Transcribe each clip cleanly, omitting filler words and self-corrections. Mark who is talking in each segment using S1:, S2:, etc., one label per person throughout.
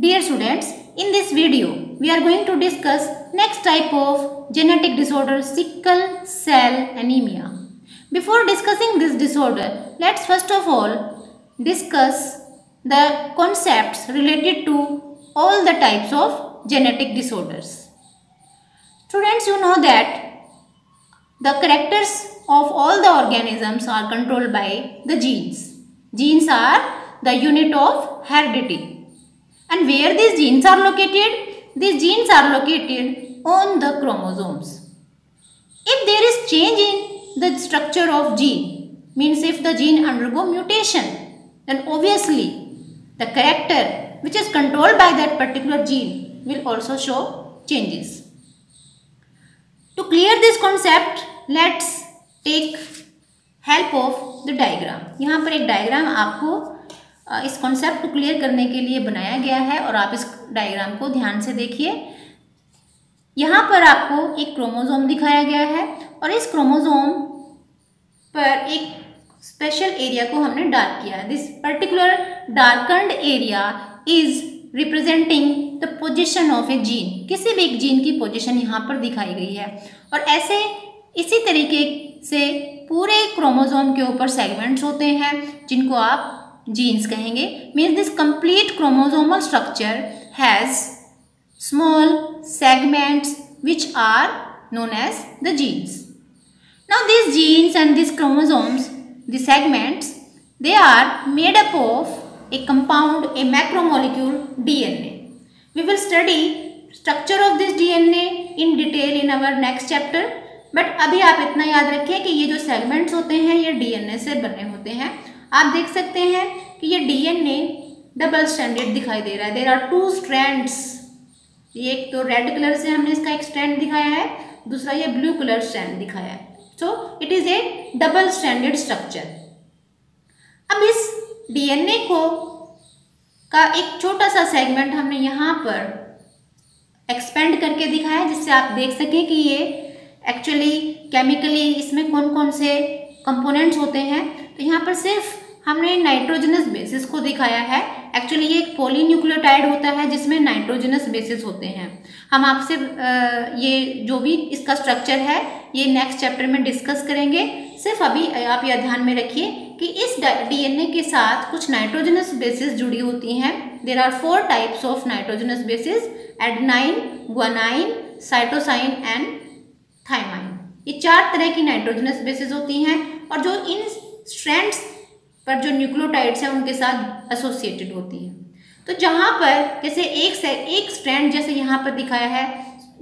S1: Dear students, in this video, we are going to discuss next type of genetic disorder, sickle cell anemia. Before discussing this disorder, let's first of all discuss the concepts related to all the types of genetic disorders. Students, you know that the characters of all the organisms are controlled by the genes. Genes are the unit of heredity. And where these genes are located? These genes are located on the chromosomes. If there is change in the structure of gene, means if the gene undergo mutation, then obviously the character which is controlled by that particular gene will also show changes. To clear this concept, let's take help of the diagram. यहाँ पर एक diagram आपको इस concept को clear करने के लिए बनाया गया है और आप इस डायग्राम को ध्यान से देखिए। यहाँ पर आपको एक क्रोमोसोम दिखाया गया है और इस क्रोमोसोम पर एक स्पेशल एरिया को हमने डार्क किया है। This particular darkened area is representing the position of a gene. किसी भी एक जीन की पोजीशन यहाँ पर दिखाई गई है और ऐसे इसी तरीके से पूरे क्रोमोसोम के ऊपर सेगमेंट्स होते हैं जिनको आप जीन्स कहेंगे। Means this complete chromosomal structure has small segments which are known as the genes. Now these genes and these chromosomes, the segments, they are made up of a compound, a macromolecule DNA. We will study structure of this DNA in detail in our next chapter. But अभी आप इतना याद रखें कि ये जो segments होते हैं ये डीएनए से बने होते हैं। आप देख सकते हैं कि ये डीएनए डबल स्ट्रैंडेड दिखाई दे रहा है। There are 2 strands. ये एक तो रेड कलर से हमने इसका एक स्ट्रैंड दिखाया है, दूसरा ये ब्लू कलर स्ट्रैंड दिखाया है। So it is A double stranded structure. अब इस डीएनए को का एक छोटा सा सेगमेंट हमने यहाँ पर एक्सपेंड करके दिखाया है जिससे आप देख सकें कि ये एक्चुअली केमिकली इसमें कौन कौन से कंपोनेंट्स होते हैं। तो यहाँ पर सिर्फ हमने नाइट्रोजनस बेसिस को दिखाया है। एक्चुअली ये एक पॉलीन्यूक्लियोटाइड होता है जिसमें नाइट्रोजनस बेसिस होते हैं। हम आपसे ये जो भी इसका स्ट्रक्चर है ये नेक्स्ट चैप्टर में डिस्कस करेंगे। सिर्फ अभी आप यह ध्यान में रखिए कि इस डीएनए के साथ कुछ नाइट्रोजनस बेसिस जुड़ी होती हैं। There are 4 types of nitrogenous bases, adenine, guanine, cytosine and thymine. ये 4 तरह की नाइट्रोजनस बेसिस होती हैं और जो इन स्ट्रैंड्स पर जो न्यूक्लियोटाइड्स हैं उनके साथ एसोसिएटेड होती हैं। तो जहाँ पर जैसे एक स्ट्रैंड जैसे यहाँ पर दिखाया है,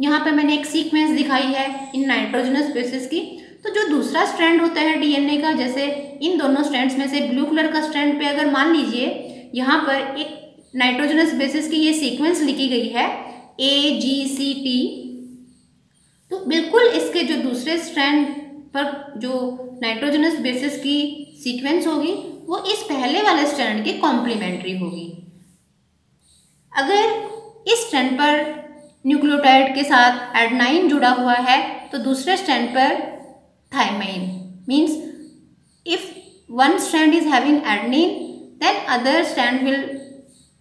S1: यहाँ पर मैंने एक सीक्वेंस दिखाई है इन नाइट्रोजनस बेसिस की। तो जो दूसरा स्ट्रैंड होता है डीएनए का, जैसे इन दोनों स्ट्रैंड्स में से ब्लू कलर का स्ट्रैंड पे अगर मान लीजिए यहाँ पर एक नाइट्रोजनस बेसिस की ये सीक्वेंस लिखी गई है AGCT, तो बिल्कुल इसके जो दूसरे स्ट्रैंड पर जो नाइट्रोजनस बेसिस की सीक्वेंस होगी वो इस पहले वाले स्ट्रैंड के कॉम्प्लीमेंट्री होगी। अगर इस स्ट्रैंड पर न्यूक्लियोटाइड के साथ एडेनाइन जुड़ा हुआ है तो दूसरे स्ट्रैंड पर thymine. Means if one strand is having adenine then other strand will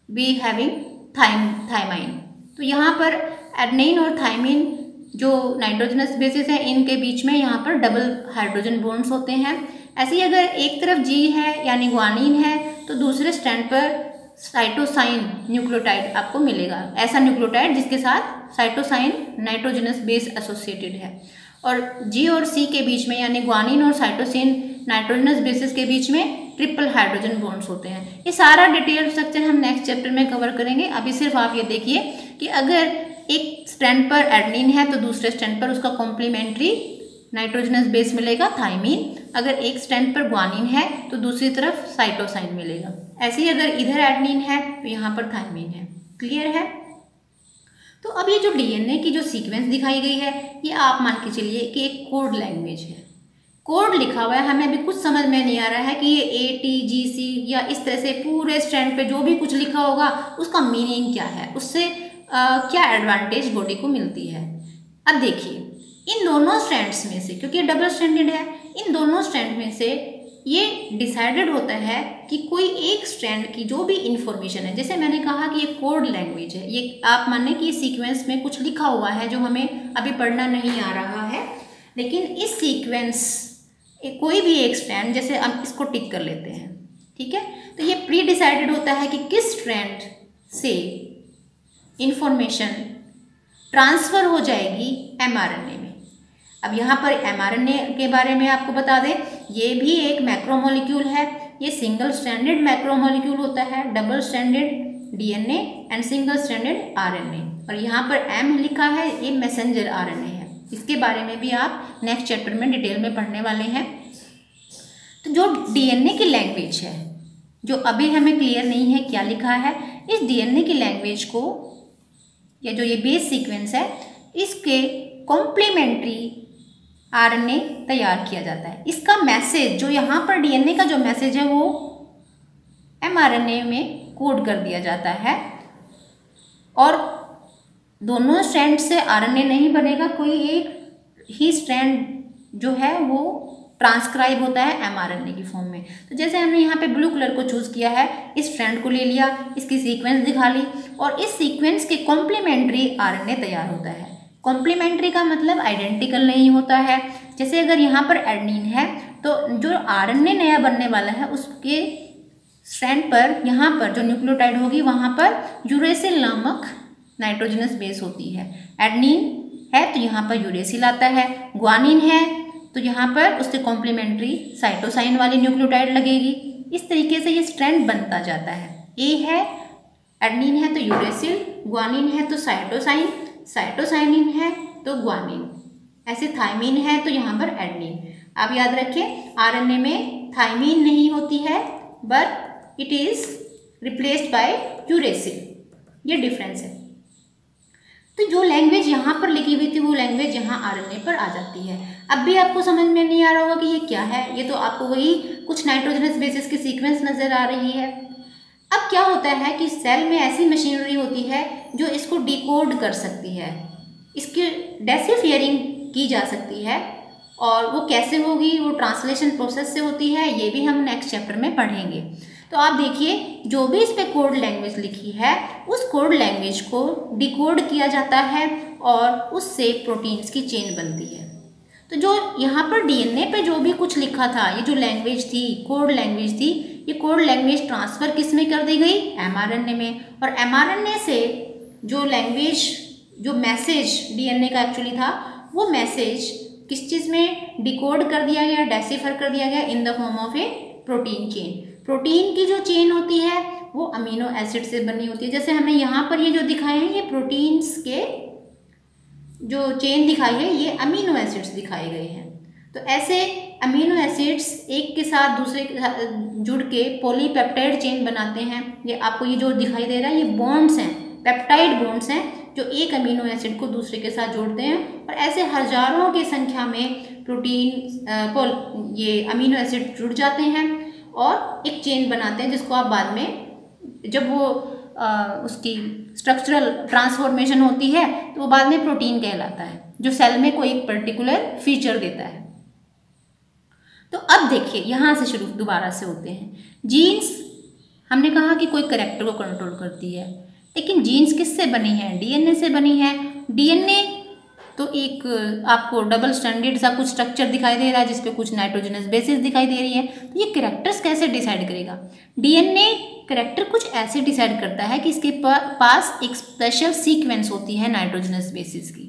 S1: be having thymine. तो यहाँ पर एडेनिन और थाइमिन जो नाइट्रोजनस बेसिस है इनके बीच में यहाँ पर डबल हाइड्रोजन बॉन्ड्स होते हैं। ऐसे ही अगर एक तरफ जी है यानी ग्वानिन है तो दूसरे स्ट्रैंड पर साइटोसाइन न्यूक्लियोटाइड आपको मिलेगा। ऐसा न्यूक्लियोटाइड जिसके साथ साइटोसाइन नाइट्रोजनस बेस एसोसिएटेड है। और जी और सी के बीच में यानी ग्वानिन और साइटोसिन नाइट्रोजनस बेसिस के बीच में ट्रिपल हाइड्रोजन बॉन्ड्स होते हैं। ये सारा डिटेल स्ट्रक्चर हम नेक्स्ट चैप्टर में कवर करेंगे। अभी सिर्फ आप ये देखिए कि अगर एक स्ट्रैंड पर एडेनिन है तो दूसरे स्ट्रैंड पर उसका कॉम्प्लीमेंट्री नाइट्रोजनस बेस मिलेगा थाइमिन। अगर एक स्ट्रैंड पर ग्वानिन है तो दूसरी तरफ साइटोसाइन मिलेगा। ऐसे ही अगर इधर एडेनिन है तो यहाँ पर थाइमिन है। क्लियर है? तो अब ये जो डीएनए की जो सीक्वेंस दिखाई गई है ये आप मान के चलिए कि एक कोड लैंग्वेज है। कोड लिखा हुआ है, हमें अभी कुछ समझ में नहीं आ रहा है कि ये ATGC या इस तरह से पूरे स्ट्रैंड पे जो भी कुछ लिखा होगा उसका मीनिंग क्या है, उससे क्या एडवांटेज बॉडी को मिलती है। अब देखिए इन दोनों स्ट्रैंड्स में से, क्योंकि डबल स्ट्रैंडेड है, इन दोनों स्ट्रैंड में से ये डिसाइडेड होता है कि कोई एक स्ट्रैंड की जो भी इंफॉर्मेशन है, जैसे मैंने कहा कि ये कोड लैंग्वेज है, ये आप माने कि सीक्वेंस में कुछ लिखा हुआ है जो हमें अभी पढ़ना नहीं आ रहा है, लेकिन इस सीक्वेंस कोई भी एक स्ट्रैंड, जैसे हम इसको टिक कर लेते हैं, ठीक है, तो ये प्री डिसाइडेड होता है कि किस स्ट्रैंड से इंफॉर्मेशन ट्रांसफ़र हो जाएगी mRNA में। अब यहाँ पर mRNA के बारे में आपको बता दें, ये भी एक मैक्रोमोलिक्यूल है। ये सिंगल स्ट्रैंडेड मैक्रोमोलिक्यूल होता है, double stranded DNA and single stranded RNA। और यहाँ पर M लिखा है, ये मैसेंजर RNA है। इसके बारे में भी आप नेक्स्ट चैप्टर में डिटेल में पढ़ने वाले हैं। तो जो DNA की लैंग्वेज है, जो अभी हमें क्लियर नहीं है क्या लिखा है, इस DNA की लैंग्वेज को या जो ये बेस सीक्वेंस है, इसके कॉम्प्लीमेंट्री RNA तैयार किया जाता है। इसका मैसेज जो यहाँ पर DNA का जो मैसेज है वो mRNA में कोड कर दिया जाता है, और दोनों स्ट्रैंड से RNA नहीं बनेगा, कोई एक ही स्ट्रैंड जो है वो ट्रांसक्राइब होता है mRNA की फॉर्म में। तो जैसे हमने यहाँ पे ब्लू कलर को चूज़ किया है, इस स्ट्रैंड को ले लिया, इसकी सीक्वेंस दिखा ली, और इस सीक्वेंस के कॉम्प्लीमेंट्री RNA तैयार होता है। कॉम्प्लीमेंट्री का मतलब आइडेंटिकल नहीं होता है। जैसे अगर यहाँ पर एडेनिन है तो जो RNA नया बनने वाला है उसके स्ट्रैंड पर यहाँ पर जो न्यूक्लियोटाइड होगी वहाँ पर यूरेसिल नामक नाइट्रोजनस बेस होती है। एडेनिन है तो यहाँ पर यूरेसिल आता है, ग्वानिन है तो यहाँ पर उससे कॉम्प्लीमेंट्री साइटोसाइन वाली न्यूक्लियोटाइड लगेगी। इस तरीके से ये स्ट्रैंड बनता जाता है। ए है, एडेनिन है तो यूरेसिल, ग्वानिन है तो साइटोसाइन, साइटोसाइनिन है तो ग्वानिन, ऐसे थाइमिन है तो यहाँ पर एडेनिन। आप याद रखिए RNA में थाइमिन नहीं होती है, but it is replaced by uracil, ये डिफरेंस है। तो जो लैंग्वेज यहाँ पर लिखी हुई थी वो लैंग्वेज यहाँ RNA पर आ जाती है। अब भी आपको समझ में नहीं आ रहा होगा कि ये क्या है, ये तो आपको वही कुछ नाइट्रोजनस बेसिस की सीक्वेंस नज़र आ रही है। अब क्या होता है कि सेल में ऐसी मशीनरी होती है जो इसको डिकोड कर सकती है, इसकी डेसिफियरिंग की जा सकती है, और वो कैसे होगी, वो ट्रांसलेशन प्रोसेस से होती है, ये भी हम नेक्स्ट चैप्टर में पढ़ेंगे। तो आप देखिए जो भी इस पे कोड लैंग्वेज लिखी है उस कोड लैंग्वेज को डिकोड किया जाता है और उससे प्रोटीन्स की चेन बनती है। तो जो यहाँ पर DNA पे जो भी कुछ लिखा था, ये जो लैंग्वेज थी, कोड लैंग्वेज थी, ये कोड लैंग्वेज ट्रांसफ़र किस में कर दी गई, mRNA में। और mRNA से जो लैंग्वेज, जो मैसेज DNA का एक्चुअली था, वो मैसेज किस चीज़ में डिकोड कर दिया गया, डेसिफर कर दिया गया in the form of A protein chain. Protein की जो चेन होती है वो अमीनो एसिड से बनी होती है। जैसे हमें यहाँ पर ये जो दिखाए हैं, ये प्रोटीन्स के जो चेन दिखाई है ये अमीनो एसिड्स दिखाए गए हैं। तो ऐसे अमीनो एसिड्स एक के साथ दूसरे के साथ जुड़ के पॉलीपेप्टाइड चेन बनाते हैं। ये आपको ये जो दिखाई दे रहा है ये बॉन्ड्स हैं, पेप्टाइड बॉन्ड्स हैं जो एक अमीनो एसिड को दूसरे के साथ जोड़ते हैं। और ऐसे हजारों की संख्या में प्रोटीन ये अमीनो एसिड जुड़ जाते हैं और एक चेन बनाते हैं, जिसको आप बाद में जब वो उसकी स्ट्रक्चरल ट्रांसफॉर्मेशन होती है तो वो बाद में प्रोटीन कहलाता है, जो सेल में कोई एक पर्टिकुलर फीचर देता है। तो अब देखिए यहाँ से शुरू दोबारा से होते हैं। जीन्स हमने कहा कि कोई कैरेक्टर को कंट्रोल करती है, लेकिन जीन्स किससे बनी है, DNA से बनी है। DNA तो एक आपको डबल स्टैंडर्ड सा कुछ स्ट्रक्चर दिखाई दे रहा है जिसपे कुछ नाइट्रोजनस बेसिस दिखाई दे रही है। तो ये कैरेक्टर्स कैसे डिसाइड करेगा, DNA कैरेक्टर कुछ ऐसे डिसाइड करता है कि इसके पास एक स्पेशल सीक्वेंस होती है नाइट्रोजनस बेसिस की।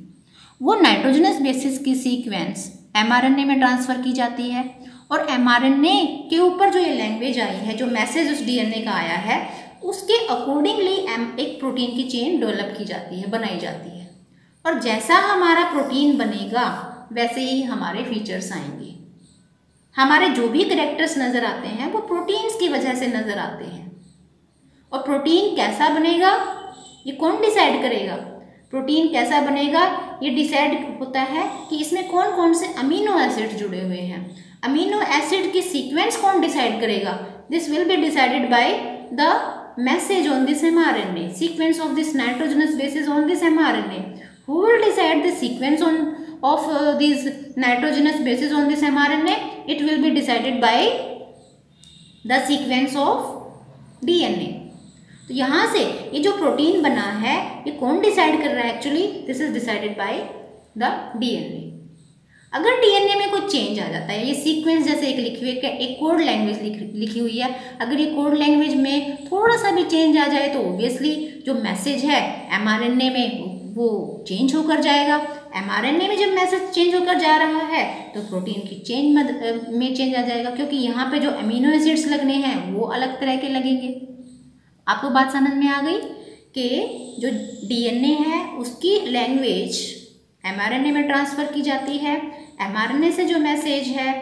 S1: वो नाइट्रोजनस बेसिस की सीक्वेंस mRNA में ट्रांसफ़र की जाती है, और mRNA के ऊपर जो ये लैंग्वेज आई है, जो मैसेज उस DNA का आया है, उसके अकॉर्डिंगली एक प्रोटीन की चेन डेवलप की जाती है, बनाई जाती है। और जैसा हमारा प्रोटीन बनेगा वैसे ही हमारे फीचर्स आएंगे। हमारे जो भी कैरेक्टर्स नज़र आते हैं वो प्रोटीन्स की वजह से नज़र आते हैं। और प्रोटीन कैसा बनेगा ये कौन डिसाइड करेगा, प्रोटीन कैसा बनेगा ये डिसाइड होता है कि इसमें कौन कौन से अमीनो एसिड जुड़े हुए हैं। अमीनो एसिड की सीक्वेंस कौन डिसाइड करेगा, this will be decided by the message on this mRNA, sequence of this nitrogenous bases on this mRNA. Who will decide the sequence of these nitrogenous bases on this mRNA? It will be decided by the sequence of DNA. तो यहाँ से ये जो protein बना है ये कौन decide कर रहा है? Actually this is decided by the DNA. अगर डीएनए में कोई चेंज आ जाता है, ये सीक्वेंस जैसे एक लिखी हुई है, एक कोड लैंग्वेज लिखी हुई है, अगर ये कोड लैंग्वेज में थोड़ा सा भी चेंज आ जाए तो ऑब्वियसली जो मैसेज है एमआरएनए में वो चेंज होकर जाएगा। एमआरएनए में जब मैसेज चेंज होकर जा रहा है तो प्रोटीन की चेंज में चेंज आ जाएगा, क्योंकि यहाँ पे जो अमीनो एसिड्स लगने हैं वो अलग तरह के लगेंगे। आपको बात समझ में आ गई कि जो डीएनए है उसकी लैंग्वेज एमआरएनए में ट्रांसफ़र की जाती है। एमआरएनए से जो मैसेज है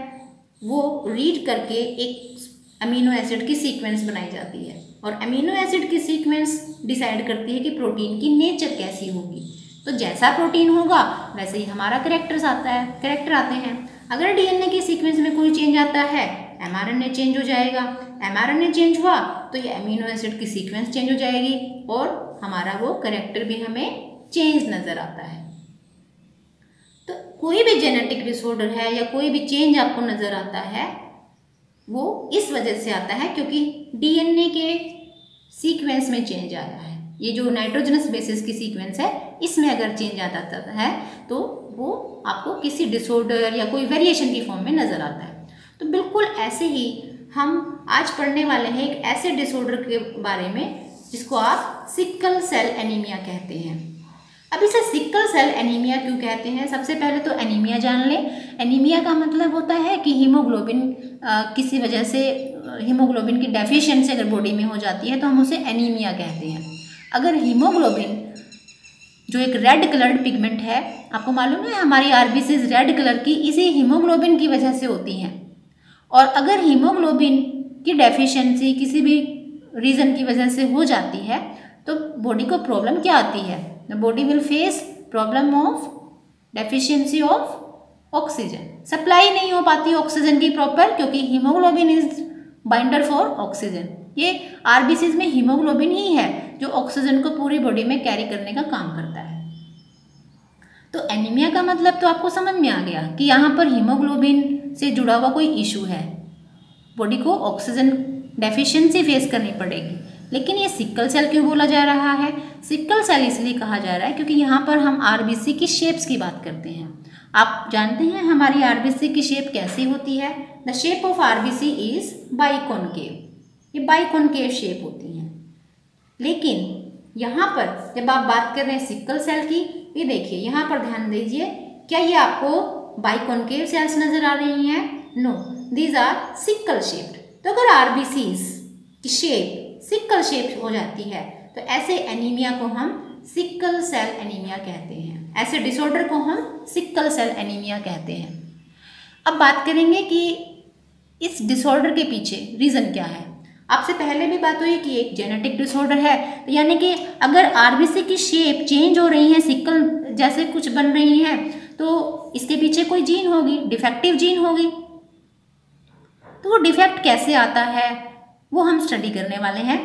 S1: वो रीड करके एक अमीनो एसिड की सीक्वेंस बनाई जाती है, और अमीनो एसिड की सीक्वेंस डिसाइड करती है कि प्रोटीन की नेचर कैसी होगी। तो जैसा प्रोटीन होगा वैसे ही हमारा कैरेक्टर आते हैं। अगर डीएनए की सीक्वेंस में कोई चेंज आता है, एमआरएनए चेंज हो जाएगा। एमआरएनए चेंज हुआ तो ये अमीनो एसिड की सीक्वेंस चेंज हो जाएगी और हमारा वो कैरेक्टर भी हमें चेंज नज़र आता है। तो कोई भी जेनेटिक डिसऑर्डर है या कोई भी चेंज आपको नज़र आता है वो इस वजह से आता है क्योंकि डीएनए के सीक्वेंस में चेंज आया है। ये जो नाइट्रोजनस बेसिस की सीक्वेंस है इसमें अगर चेंज आ जाता है तो वो आपको किसी डिसऑर्डर या कोई वेरिएशन की फॉर्म में नज़र आता है। तो बिल्कुल ऐसे ही हम आज पढ़ने वाले हैं एक ऐसे डिसऑर्डर के बारे में जिसको आप सिकल सेल एनीमिया कहते हैं। अब इसे सिकल सेल एनीमिया क्यों कहते हैं? सबसे पहले तो एनीमिया जान लें। एनीमिया का मतलब होता है कि हीमोग्लोबिन किसी वजह से हीमोग्लोबिन की डेफिशिएंसी अगर बॉडी में हो जाती है तो हम उसे एनीमिया कहते हैं। अगर हीमोग्लोबिन जो एक रेड कलर्ड पिगमेंट है, आपको मालूम है हमारी आरबीसीज रेड कलर की इसी हीमोग्लोबिन की वजह से होती हैं, और अगर हीमोग्लोबिन की डेफिशिएंसी किसी भी रीज़न की वजह से हो जाती है तो बॉडी को प्रॉब्लम क्या आती है? The body will face problem of deficiency of oxygen. Supply नहीं हो पाती ऑक्सीजन की प्रॉपर, क्योंकि haemoglobin is binder for oxygen. ये आरबीसीज में हीमोग्लोबिन ही है जो ऑक्सीजन को पूरी बॉडी में कैरी करने का काम करता है। तो एनीमिया का मतलब तो आपको समझ में आ गया कि यहाँ पर हीमोग्लोबिन से जुड़ा हुआ कोई इशू है, बॉडी को ऑक्सीजन डेफिशिएंसी फेस करनी पड़ेगी। लेकिन ये सिकल सेल क्यों बोला जा रहा है? सिकल सेल इसलिए कहा जा रहा है क्योंकि यहाँ पर हम आरबीसी की शेप्स की बात करते हैं। आप जानते हैं हमारी आरबीसी की शेप कैसी होती है? The shape of RBC is biconcave. ये बाइकॉनकेव शेप होती हैं। लेकिन यहाँ पर जब आप बात कर रहे हैं सिकल सेल की, ये देखिए यहाँ पर ध्यान दीजिए, क्या ये आपको बाइकॉनकेव सेल्स नजर आ रही हैं? No, these are sickle shaped. तो अगर आरबीसीज की शेप सिकल शेप हो जाती है तो ऐसे एनीमिया को हम सिकल सेल एनीमिया कहते हैं। ऐसे डिसऑर्डर को हम सिकल सेल एनीमिया कहते हैं। अब बात करेंगे कि इस डिसऑर्डर के पीछे रीज़न क्या है। आपसे पहले भी बात हुई कि एक जेनेटिक डिसऑर्डर है, तो यानी कि अगर आरबीसी की शेप चेंज हो रही है, सिकल जैसे कुछ बन रही है, तो इसके पीछे कोई जीन होगी, डिफेक्टिव जीन होगी। तो वो डिफेक्ट कैसे आता है वो हम स्टडी करने वाले हैं।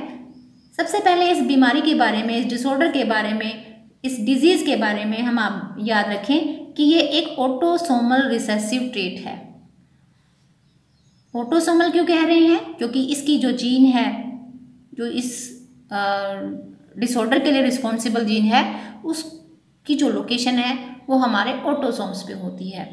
S1: सबसे पहले इस बीमारी के बारे में, इस डिसऑर्डर के बारे में, इस डिजीज़ के बारे में हम आप याद रखें कि ये एक ऑटोसोमल रिसेसिव ट्रेट है। ऑटोसोमल क्यों कह रहे हैं? क्योंकि इसकी जो जीन है, जो इस डिसऑर्डर के लिए रिस्पॉन्सिबल जीन है, उसकी जो लोकेशन है वो हमारे ऑटोसोम्स पे होती है।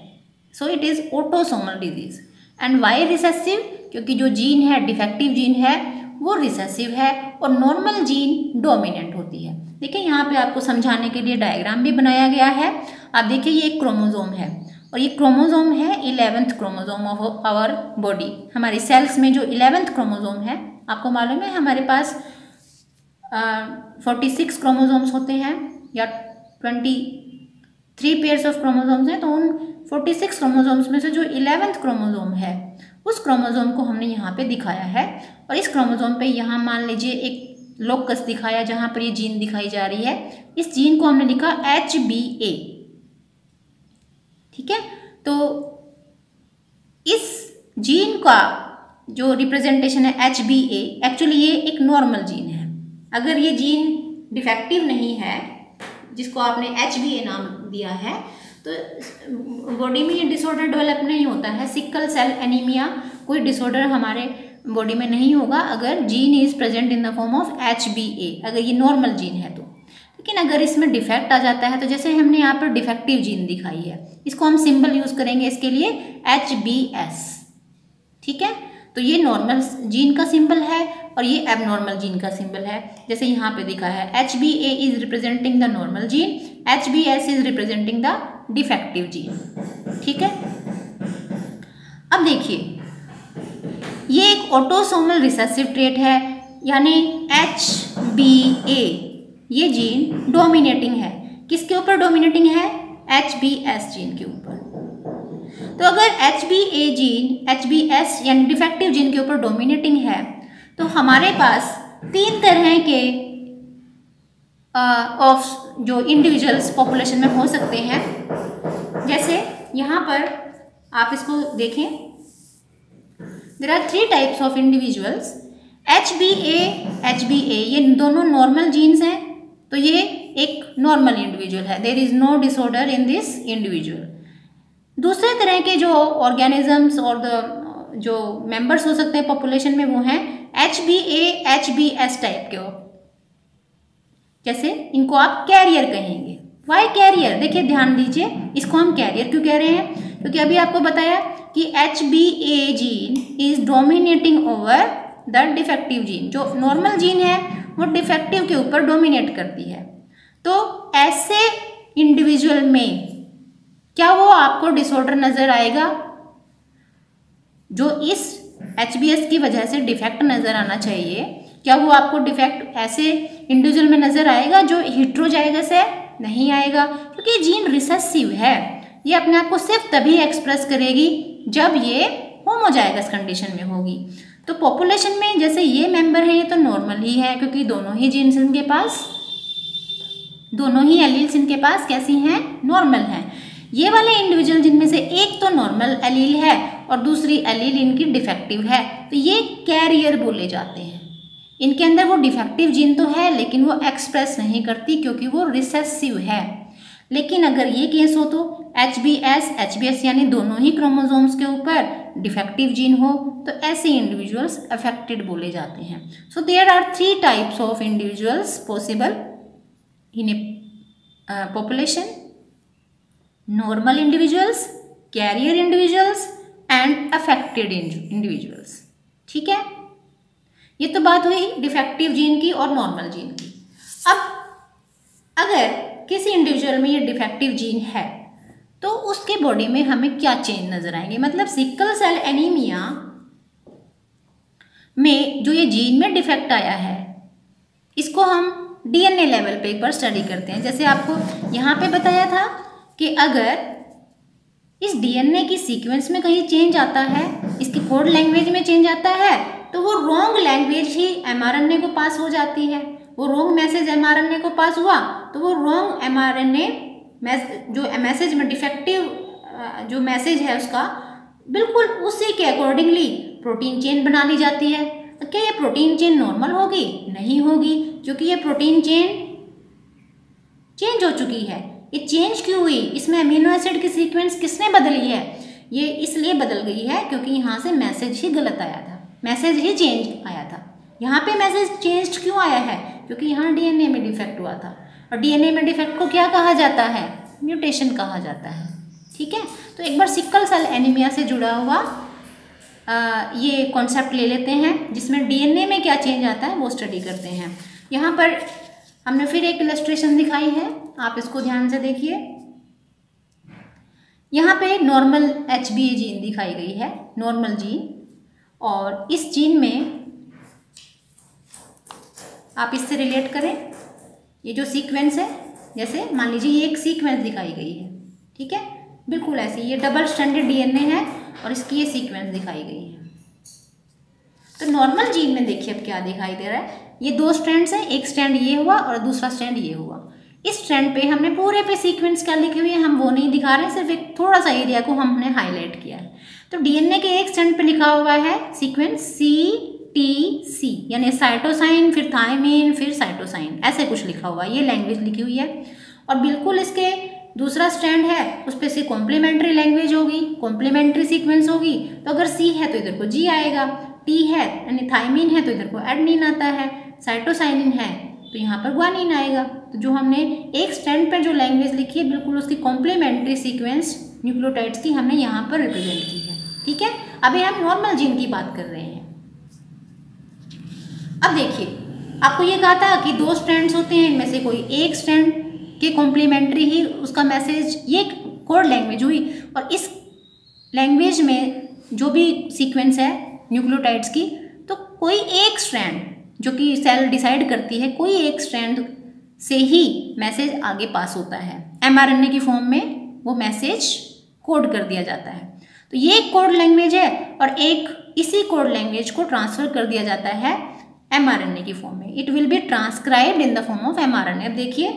S1: So it is autosomal disease. And why recessive? क्योंकि जो जीन है, डिफेक्टिव जीन है, वो रिसेसिव है और नॉर्मल जीन डोमिनेंट होती है। देखिए यहाँ पे आपको समझाने के लिए डायग्राम भी बनाया गया है। आप देखिए ये एक क्रोमोसोम है और ये क्रोमोसोम है 11th chromosome of our body. हमारी सेल्स में जो 11th क्रोमोसोम है, आपको मालूम है हमारे पास 46 क्रोमोसोम्स होते हैं या 23 पेयर्स ऑफ क्रोमोसोम्स हैं। तो उन 46 क्रोमोसोम्स में से जो 11th क्रोमोसोम है उस क्रोमोसोम को हमने यहाँ पे दिखाया है, और इस क्रोमोसोम पे यहाँ मान लीजिए एक लोकस दिखाया जहाँ पर ये जीन दिखाई जा रही है। इस जीन को हमने लिखा HBA। ठीक है, तो इस जीन का जो रिप्रेजेंटेशन है HBA, एक्चुअली ये एक नॉर्मल जीन है। अगर ये जीन डिफेक्टिव नहीं है, जिसको आपने HBA नाम दिया है, तो बॉडी में ये डिसऑर्डर डेवलप नहीं होता है। सिकल सेल एनीमिया कोई डिसऑर्डर हमारे बॉडी में नहीं होगा अगर gene is present in the form of HbA, अगर ये नॉर्मल जीन है तो। लेकिन अगर इसमें डिफेक्ट आ जाता है, तो जैसे हमने यहाँ पर डिफेक्टिव जीन दिखाई है, इसको हम सिंबल यूज करेंगे इसके लिए HbS, ठीक है। तो ये नॉर्मल जीन का सिंबल है और ये एबनॉर्मल जीन का सिंबल है। जैसे यहाँ पे दिखा है HbA is representing the normal gene, HbS is representing the defective gene, ठीक है। अब देखिए, ये एक ऑटोसोमल रिसेसिव ट्रेट है, यानी HbA ये जीन डोमिनेटिंग है। किसके ऊपर डोमिनेटिंग है? HbS जीन के ऊपर। तो अगर HbA जीन HbS यानी डिफेक्टिव जीन के ऊपर डोमिनेटिंग है, तो हमारे पास 3 तरह के ऑफ जो इंडिविजुअल्स पॉपुलेशन में हो सकते हैं। जैसे यहाँ पर आप इसको देखें, there are 3 types of individuals. HbA ये दोनों नॉर्मल जीन्स हैं, तो ये एक नॉर्मल इंडिविजुअल है, there is no disorder in this individual. दूसरे तरह के जो ऑर्गेनिजम्स और जो मेंबर्स हो सकते हैं पॉपुलेशन में, वो हैं HbA HbS टाइप के। जैसे इनको आप कैरियर कहेंगे। Why carrier? देखिए ध्यान दीजिए, इसको हम कैरियर क्यों कह रहे हैं? क्योंकि अभी आपको बताया कि HbA gene is dominating over the defective gene. जो नॉर्मल जीन है वो डिफेक्टिव के ऊपर डोमिनेट करती है। तो ऐसे इंडिविजुअल में क्या वो आपको डिसऑर्डर नजर आएगा? जो इस HbS की वजह से डिफेक्ट नजर आना चाहिए, क्या वो आपको डिफेक्ट ऐसे इंडिविजुअल में नजर आएगा जो हेटेरोजाइगस है? नहीं आएगा, क्योंकि जीन रिसेसिव है। ये अपने आप को सिर्फ तभी एक्सप्रेस करेगी जब ये होमोजाइगस कंडीशन में होगी। तो पॉपुलेशन में जैसे ये मेंबर है, ये तो नॉर्मल ही है, क्योंकि दोनों ही जीन्स इनके पास, दोनों ही एलील्स इनके पास कैसी हैं? नॉर्मल हैं। ये वाले इंडिविजुअल जिनमें से एक तो नॉर्मल एलील है और दूसरी एलील इनकी डिफेक्टिव है, तो ये कैरियर बोले जाते हैं। इनके अंदर वो डिफेक्टिव जीन तो है, लेकिन वो एक्सप्रेस नहीं करती क्योंकि वो रिसेसिव है। लेकिन अगर ये केस हो तो HbS यानी दोनों ही क्रोमोसोम्स के ऊपर डिफेक्टिव जीन हो, तो ऐसे इंडिविजुअल्स अफेक्टेड बोले जाते हैं। So there are 3 types of individuals possible in a population: normal individuals, carrier individuals and affected individuals. ठीक है, ये तो बात हुई डिफेक्टिव जीन की और नॉर्मल जीन की। अब अगर किसी इंडिविजुअल में ये डिफेक्टिव जीन है तो उसके बॉडी में हमें क्या चेंज नजर आएंगे? मतलब सिकल सेल एनीमिया में जो ये जीन में डिफेक्ट आया है, इसको हम डीएनए लेवल पे एक बार स्टडी करते हैं। जैसे आपको यहाँ पे बताया था कि अगर इस डीएनए की सीक्वेंस में कहीं चेंज आता है, इसकी कोड लैंग्वेज में चेंज आता है, तो वो रॉन्ग लैंग्वेज ही एमआरएनए को पास हो जाती है। वो रॉन्ग मैसेज एमआरएनए को पास हुआ तो वो रॉन्ग एमआरएनए जो मैसेज में डिफेक्टिव जो मैसेज है उसका बिल्कुल उसी के अकॉर्डिंगली प्रोटीन चेन बना ली जाती है। तो क्या ये प्रोटीन चेन नॉर्मल होगी? नहीं होगी, क्योंकि ये प्रोटीन चेन चेंज हो चुकी है। ये चेंज क्यों हुई? इसमें अमीनो एसिड की सीक्वेंस किसने बदली है? ये इसलिए बदल गई है क्योंकि यहाँ से मैसेज ही गलत आया था, मैसेज ही चेंज आया था। यहाँ पे मैसेज चेंज क्यों आया है? क्योंकि यहाँ डीएनए में डिफेक्ट हुआ था, और डीएनए में डिफेक्ट को क्या कहा जाता है? म्यूटेशन कहा जाता है। ठीक है, तो एक बार सिकल सेल एनीमिया से जुड़ा हुआ ये कॉन्सेप्ट ले लेते हैं, जिसमें डीएनए में क्या चेंज आता है वो स्टडी करते हैं। यहाँ पर हमने फिर एक इलस्ट्रेशन दिखाई है, आप इसको ध्यान से देखिए। यहाँ पे नॉर्मल HbA जीन दिखाई गई है, नॉर्मल जीन, और इस जीन में आप इससे रिलेट करें ये जो सीक्वेंस है, जैसे मान लीजिए ये एक सीक्वेंस दिखाई गई है, ठीक है, बिल्कुल ऐसी, ये डबल स्ट्रैंडेड डीएनए है और इसकी ये सीक्वेंस दिखाई गई है। तो नॉर्मल जीन में देखिए अब क्या दिखाई दे रहा है, ये 2 स्ट्रैंड्स हैं, एक स्ट्रैंड ये हुआ और दूसरा स्ट्रैंड ये हुआ। इस स्ट्रैंड पे हमने पूरे पे सीक्वेंस क्या लिखी हुई है हम वो नहीं दिखा रहे, सिर्फ एक थोड़ा सा एरिया को हमने हाईलाइट किया है। तो डीएनए के एक स्ट्रैंड पे लिखा हुआ है सीक्वेंस CTC, यानी साइटोसाइन, फिर थायमीन, फिर साइटोसाइन, ऐसे कुछ लिखा हुआ है, ये लैंग्वेज लिखी हुई है। और बिल्कुल इसके दूसरा स्ट्रैंड है उस पर से कॉम्प्लीमेंट्री लैंग्वेज होगी, कॉम्प्लीमेंट्री सीक्वेंस होगी। तो अगर C है तो इधर को G आएगा, टी है यानी थाइमिन है तो इधर को एडनिन आता है, साइटोसाइनिन है तो यहाँ पर ग्वानिन आएगा। तो जो हमने एक स्ट्रैंड पर जो लैंग्वेज लिखी है बिल्कुल उसकी कॉम्प्लीमेंट्री सीक्वेंस न्यूक्लियोटाइड्स की हमने यहाँ पर रिप्रेजेंट की है। ठीक है, अभी हम नॉर्मल जीन की बात कर रहे हैं। अब देखिए, आपको ये कहा था कि 2 स्ट्रैंड्स होते हैं, इनमें से कोई एक स्ट्रैंड के कॉम्प्लीमेंट्री ही उसका मैसेज, ये कोड लैंग्वेज हुई। और इस लैंग्वेज में जो भी सीक्वेंस है न्यूक्लियोटाइड्स की, तो कोई एक स्ट्रैंड जो कि सेल डिसाइड करती है, कोई एक स्ट्रैंड से ही मैसेज आगे पास होता है। mRNA की फॉर्म में वो मैसेज कोड कर दिया जाता है। तो ये एक कोड लैंग्वेज है और एक इसी कोड लैंग्वेज को ट्रांसफर कर दिया जाता है mRNA की फॉर्म में। It will be transcribed in the form of mRNA। अब देखिए,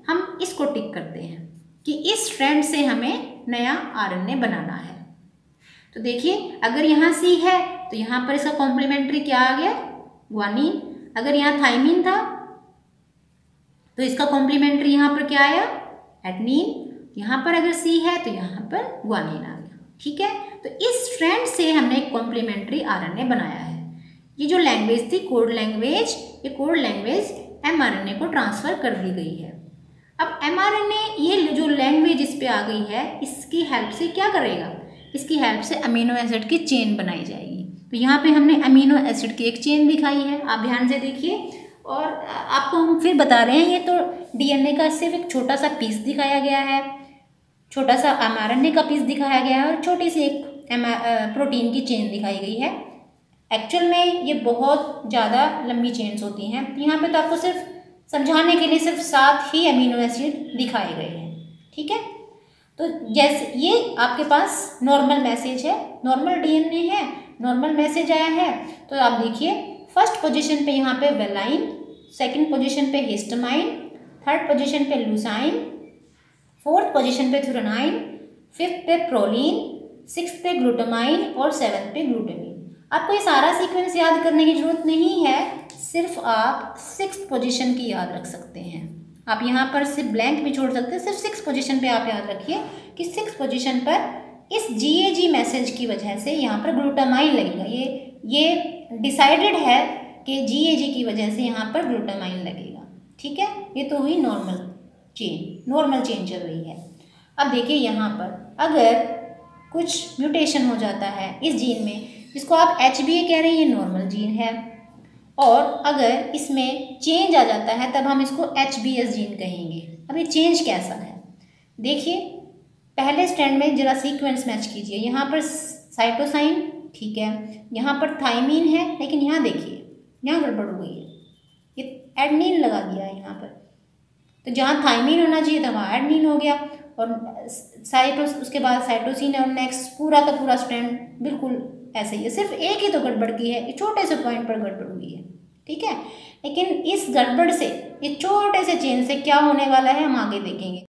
S1: हम इसको टिक करते हैं कि इस स्ट्रैंड से हमें नया RNA बनाना है। तो देखिए, अगर यहाँ C है तो यहाँ पर इसका कॉम्प्लीमेंट्री क्या आ गया, ग्वानिन। अगर यहाँ थाइमिन था तो इसका कॉम्प्लीमेंट्री यहाँ पर क्या आया, एडनिन। यहाँ पर अगर C है तो यहाँ पर ग्वानिन आ गया। ठीक है, तो इस स्ट्रैंड से हमने एक कॉम्प्लीमेंट्री RNA बनाया है। ये जो लैंग्वेज थी कोड लैंग्वेज, ये कोड लैंग्वेज mRNA को ट्रांसफर कर दी गई है। अब mRNA ये जो लैंग्वेज इस पे आ गई है, इसकी हेल्प से क्या करेगा, इसकी हेल्प से अमीनो एसिड की चेन बनाई जाएगी। तो यहाँ पे हमने अमीनो एसिड की एक चेन दिखाई है, आप ध्यान से देखिए। और आपको हम फिर बता रहे हैं, ये तो DNA का सिर्फ एक छोटा सा पीस दिखाया गया है, छोटा सा mRNA का पीस दिखाया गया है और छोटी सी एक प्रोटीन की चेन दिखाई गई है। एक्चुअल में ये बहुत ज़्यादा लंबी चेन्स होती हैं। यहाँ पे तो आपको सिर्फ समझाने के लिए सिर्फ 7 ही अमीनो एसिड दिखाए गए हैं। ठीक है, तो जैसे ये आपके पास नॉर्मल मैसेज है, नॉर्मल DNA है, नॉर्मल मैसेज आया है। तो आप देखिए, फर्स्ट पोजीशन पे यहाँ पे वेलाइन, सेकंड पोजीशन पे हिस्टामाइन, थर्ड पोजीशन पे लुसाइन, फोर्थ पोजीशन पे थ्यूरेनाइन, फिफ्थ पे प्रोलीन, सिक्स्थ पे ग्लूटामाइन और सेवन्थ पे ग्लूटामिन। आपको ये सारा सीक्वेंस याद करने की जरूरत नहीं है, सिर्फ आप 6th पोजीशन की याद रख सकते हैं। आप यहाँ पर सिर्फ ब्लैंक भी छोड़ सकते हैं, सिर्फ 6th पोजीशन पे आप याद रखिए कि 6th पोजीशन पर इस GAG मैसेज की वजह से यहाँ पर ग्लूटामाइन लगेगा। ये डिसाइडेड है कि GAG की वजह से यहाँ पर ग्लूटामाइन लगेगा। ठीक है, ये तो हुई नॉर्मल चेन चल रही है। अब देखिए, यहाँ पर अगर कुछ म्यूटेशन हो जाता है इस जीन में, जिसको आप HBA कह रहे हैं, ये नॉर्मल जीन है, और अगर इसमें चेंज आ जाता है तब हम इसको HBS जीन कहेंगे। अब ये चेंज कैसा है, देखिए पहले स्ट्रैंड में जरा सीक्वेंस मैच कीजिए। यहाँ पर साइटोसाइन, ठीक है, यहाँ पर थाइमिन है, लेकिन यहाँ देखिए यहाँ गड़बड़ हो गई है, ये एडनिन लगा दिया है यहाँ पर। तो जहाँ थाइमिन होना चाहिए था वहाँ एडनिन हो गया, और उसके बाद साइटोसिन और नेक्स्ट पूरा का पूरा स्ट्रैंड बिल्कुल ऐसे ही है, सिर्फ एक ही तो गड़बड़ की है, ये छोटे से पॉइंट पर गड़बड़ हुई है। ठीक है, लेकिन इस गड़बड़ से, ये छोटे से चेन से क्या होने वाला है हम आगे देखेंगे।